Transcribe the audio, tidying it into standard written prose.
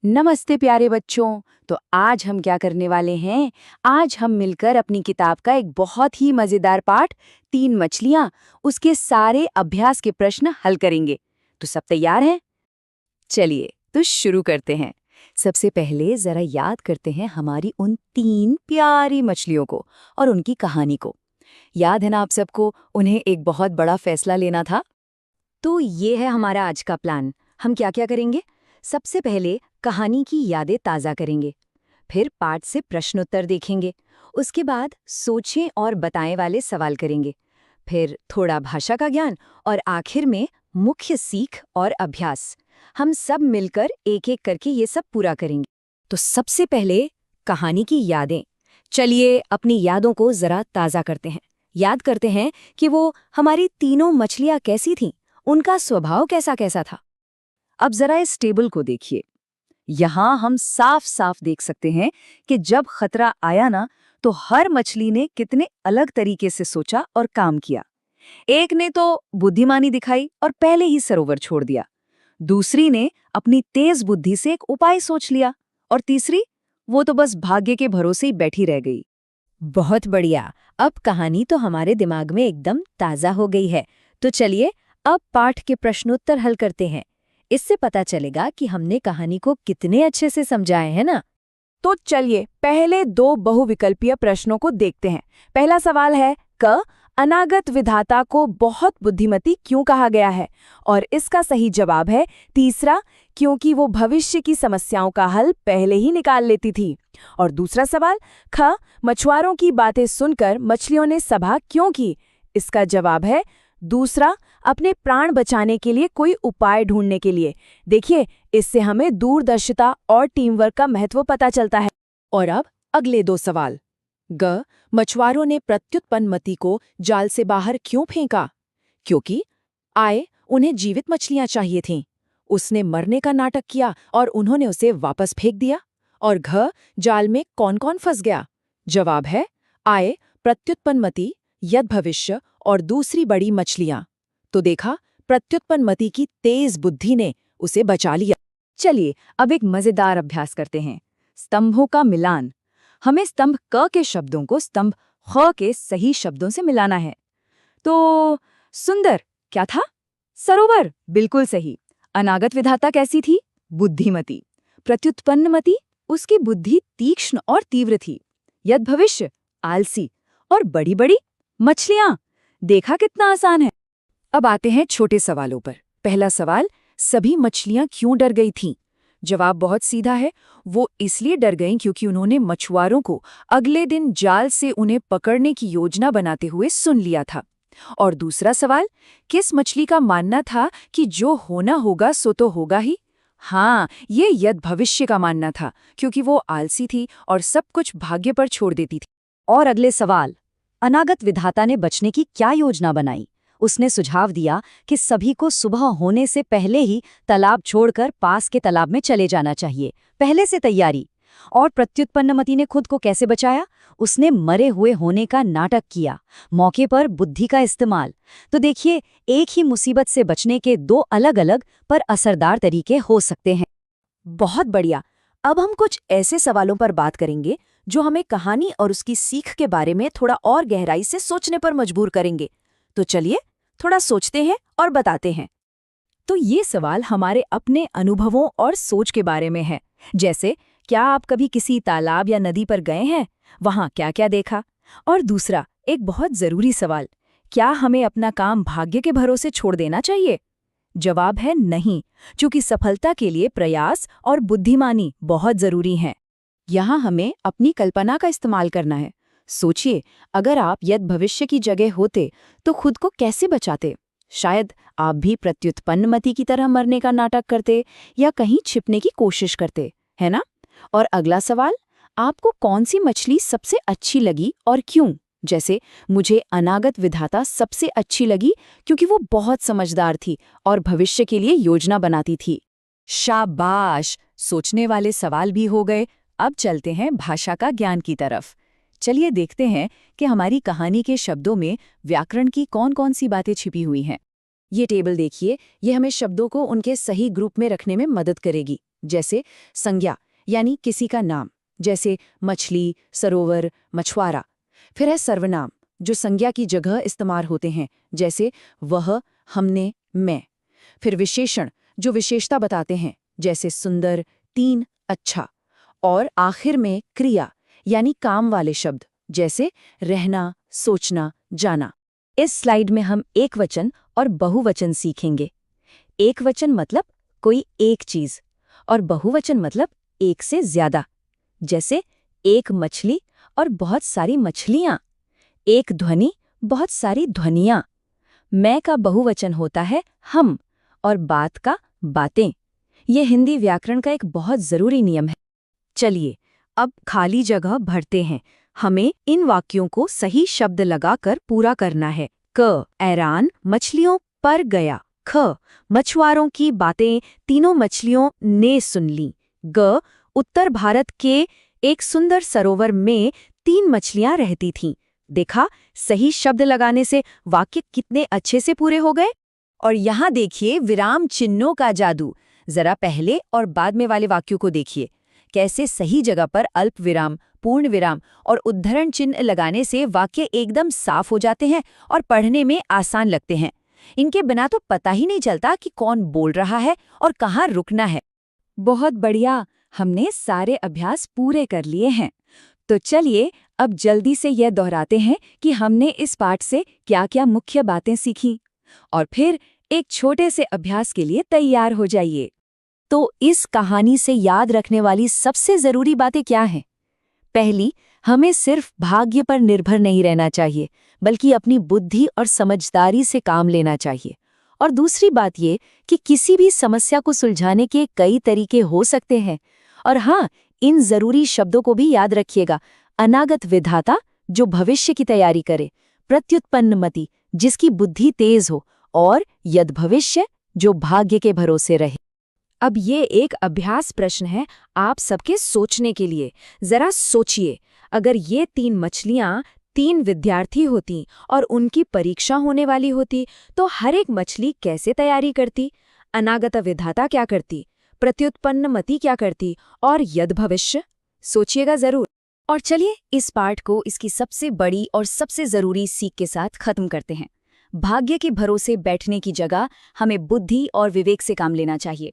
नमस्ते प्यारे बच्चों। तो आज हम क्या करने वाले हैं? आज हम मिलकर अपनी किताब का एक बहुत ही मजेदार पाठ, तीन मछलियां, उसके सारे अभ्यास के प्रश्न हल करेंगे। तो सब तैयार हैं? चलिए तो शुरू करते हैं। सबसे पहले जरा याद करते हैं हमारी उन तीन प्यारी मछलियों को और उनकी कहानी को। याद है ना आप सबको, उन्हें एक बहुत बड़ा फैसला लेना था। तो ये है हमारा आज का प्लान। हम क्या क्या करेंगे? सबसे पहले कहानी की यादें ताज़ा करेंगे, फिर पाठ से प्रश्नोत्तर देखेंगे, उसके बाद सोचें और बताएं वाले सवाल करेंगे, फिर थोड़ा भाषा का ज्ञान और आखिर में मुख्य सीख और अभ्यास। हम सब मिलकर एक एक करके ये सब पूरा करेंगे। तो सबसे पहले कहानी की यादें। चलिए अपनी यादों को जरा ताज़ा करते हैं। याद करते हैं कि वो हमारी तीनों मछलियां कैसी थीं, उनका स्वभाव कैसा कैसा था। अब जरा इस टेबल को देखिए। यहाँ हम साफ साफ देख सकते हैं कि जब खतरा आया ना, तो हर मछली ने कितने अलग तरीके से सोचा और काम किया। एक ने तो बुद्धिमानी दिखाई और पहले ही सरोवर छोड़ दिया। दूसरी ने अपनी तेज बुद्धि से एक उपाय सोच लिया और तीसरी, वो तो बस भाग्य के भरोसे ही बैठी रह गई। बहुत बढ़िया। अब कहानी तो हमारे दिमाग में एकदम ताजा हो गई है। तो चलिए अब पाठ के प्रश्नोत्तर हल करते हैं। इससे पता चलेगा कि हमने कहानी को कितने अच्छे से समझाए है ना। तो चलिए पहले दो बहुविकल्पीय प्रश्नों को देखते हैं। पहला सवाल है क अनागत विधाता को बहुत बुद्धिमती क्यों कहा गया है? और इसका सही जवाब है तीसरा, क्योंकि वो भविष्य की समस्याओं का हल पहले ही निकाल लेती थी। और दूसरा सवाल ख मछुआरों की बातें सुनकर मछलियों ने सभा क्यों की? इसका जवाब है दूसरा, अपने प्राण बचाने के लिए कोई उपाय ढूंढने के लिए। देखिए, इससे हमें दूरदर्शिता और टीम वर्क का महत्व पता चलता है। और अब अगले दो सवाल। ग मछुआरों ने प्रत्युत्पन्नमति को जाल से बाहर क्यों फेंका? क्योंकि आए उन्हें जीवित मछलियां चाहिए थीं। उसने मरने का नाटक किया और उन्होंने उसे वापस फेंक दिया। और घ जाल में कौन कौन फंस गया? जवाब है आए, प्रत्युत्पन्नमति, यद भविष्य और दूसरी बड़ी मछलियां। तो देखा, प्रत्युत्पन्नमति की तेज बुद्धि ने उसे बचा लिया। चलिए अब एक मजेदार अभ्यास करते हैं, स्तंभों का मिलान। हमें स्तंभ क के शब्दों को स्तंभ ख के सही शब्दों से मिलाना है। तो सुंदर क्या था? सरोवर, बिल्कुल सही। अनागत विधाता कैसी थी? बुद्धिमती। प्रत्युत्पन्नमति, उसकी बुद्धि तीक्ष्ण और तीव्र थी। यद भविष्य, आलसी। और बड़ी बड़ी मछलियां। देखा कितना आसान है। अब आते हैं छोटे सवालों पर। पहला सवाल, सभी मछलियां क्यों डर गई थीं? जवाब बहुत सीधा है, वो इसलिए डर गईं क्योंकि उन्होंने मछुआरों को अगले दिन जाल से उन्हें पकड़ने की योजना बनाते हुए सुन लिया था। और दूसरा सवाल, किस मछली का मानना था कि जो होना होगा सो तो होगा ही? हाँ, ये यद भविष्य का मानना था, क्योंकि वो आलसी थी और सब कुछ भाग्य पर छोड़ देती थी। और अगले सवाल, अनागत विधाता ने बचने की क्या योजना बनाई? उसने सुझाव दिया कि सभी को सुबह होने से पहले ही तालाब छोड़कर पास के तालाब में चले जाना चाहिए, पहले से तैयारी। और प्रत्युत्पन्नमति ने खुद को कैसे बचाया? उसने मरे हुए होने का नाटक किया, मौके पर बुद्धि का इस्तेमाल। तो देखिए, एक ही मुसीबत से बचने के दो अलग अलग पर असरदार तरीके हो सकते हैं। बहुत बढ़िया। अब हम कुछ ऐसे सवालों पर बात करेंगे जो हमें कहानी और उसकी सीख के बारे में थोड़ा और गहराई से सोचने पर मजबूर करेंगे। तो चलिए थोड़ा सोचते हैं और बताते हैं। तो ये सवाल हमारे अपने अनुभवों और सोच के बारे में है। जैसे, क्या आप कभी किसी तालाब या नदी पर गए हैं? वहां क्या क्या देखा? और दूसरा, एक बहुत जरूरी सवाल, क्या हमें अपना काम भाग्य के भरोसे छोड़ देना चाहिए? जवाब है नहीं, क्योंकि सफलता के लिए प्रयास और बुद्धिमानी बहुत जरूरी हैं। यहाँ हमें अपनी कल्पना का इस्तेमाल करना है। सोचिए, अगर आप यद भविष्य की जगह होते तो खुद को कैसे बचाते? शायद आप भी प्रत्युत्पन्नमति की तरह मरने का नाटक करते या कहीं छिपने की कोशिश करते, है ना? और अगला सवाल, आपको कौन सी मछली सबसे अच्छी लगी और क्यों? जैसे, मुझे अनागत विधाता सबसे अच्छी लगी क्योंकि वो बहुत समझदार थी और भविष्य के लिए योजना बनाती थी। शाबाश, सोचने वाले सवाल भी हो गए। अब चलते हैं भाषा का ज्ञान की तरफ। चलिए देखते हैं कि हमारी कहानी के शब्दों में व्याकरण की कौन कौन सी बातें छिपी हुई हैं। ये टेबल देखिए, ये हमें शब्दों को उनके सही ग्रुप में रखने में मदद करेगी। जैसे संज्ञा यानी किसी का नाम, जैसे मछली, सरोवर, मछुआरा। फिर है सर्वनाम, जो संज्ञा की जगह इस्तेमाल होते हैं, जैसे वह, हमने, मैं। फिर विशेषण, जो विशेषता बताते हैं, जैसे सुंदर, तीन, अच्छा। और आखिर में क्रिया यानी काम वाले शब्द, जैसे रहना, सोचना, जाना। इस स्लाइड में हम एकवचन और बहुवचन सीखेंगे। एकवचन मतलब कोई एक चीज, और बहुवचन मतलब एक से ज्यादा, जैसे एक मछली और बहुत सारी मछलियां, एक ध्वनि, बहुत सारी ध्वनियां। मैं का बहुवचन होता है हम, और बात का बातें। ये हिंदी व्याकरण का एक बहुत जरूरी नियम है। चलिए अब खाली जगह भरते हैं। हमें इन वाक्यों को सही शब्द लगाकर पूरा करना है। क, ऐरान मछलियों पर गया। ख, मछुआरों की बातें तीनों मछलियों ने सुन ली। ग, उत्तर भारत के एक सुंदर सरोवर में 3 मछलियां रहती थीं। देखा, सही शब्द लगाने से वाक्य कितने अच्छे से पूरे हो गए। और यहाँ देखिए विराम चिन्हों का जादू। जरा पहले और बाद में वाले वाक्यों को देखिए, कैसे सही जगह पर अल्प विराम, पूर्ण विराम और उद्धरण चिन्ह लगाने से वाक्य एकदम साफ हो जाते हैं और पढ़ने में आसान लगते हैं। इनके बिना तो पता ही नहीं चलता कि कौन बोल रहा है और कहाँ रुकना है। बहुत बढ़िया, हमने सारे अभ्यास पूरे कर लिए हैं। तो चलिए अब जल्दी से यह दोहराते हैं कि हमने इस पाठ से क्या-क्या मुख्य बातें सीखी, और फिर एक छोटे से अभ्यास के लिए तैयार हो जाइए। तो इस कहानी से याद रखने वाली सबसे जरूरी बातें क्या हैं? पहली, हमें सिर्फ भाग्य पर निर्भर नहीं रहना चाहिए, बल्कि अपनी बुद्धि और समझदारी से काम लेना चाहिए। और दूसरी बात ये कि किसी भी समस्या को सुलझाने के कई तरीके हो सकते हैं। और हाँ, इन जरूरी शब्दों को भी याद रखिएगा। अनागत विधाता, जो भविष्य की तैयारी करे। प्रत्युत्पन्नमति, जिसकी बुद्धि तेज हो। और यद भविष्य, जो भाग्य के भरोसे रहे। अब ये एक अभ्यास प्रश्न है आप सबके सोचने के लिए। जरा सोचिए, अगर ये 3 मछलियां 3 विद्यार्थी होती और उनकी परीक्षा होने वाली होती, तो हर एक मछली कैसे तैयारी करती? अनागत विधाता क्या करती? प्रत्युत्पन्नमति क्या करती? और यद भविष्य? सोचिएगा जरूर। और चलिए इस पाठ को इसकी सबसे बड़ी और सबसे जरूरी सीख के साथ खत्म करते हैं। भाग्य के भरोसे बैठने की जगह हमें बुद्धि और विवेक से काम लेना चाहिए।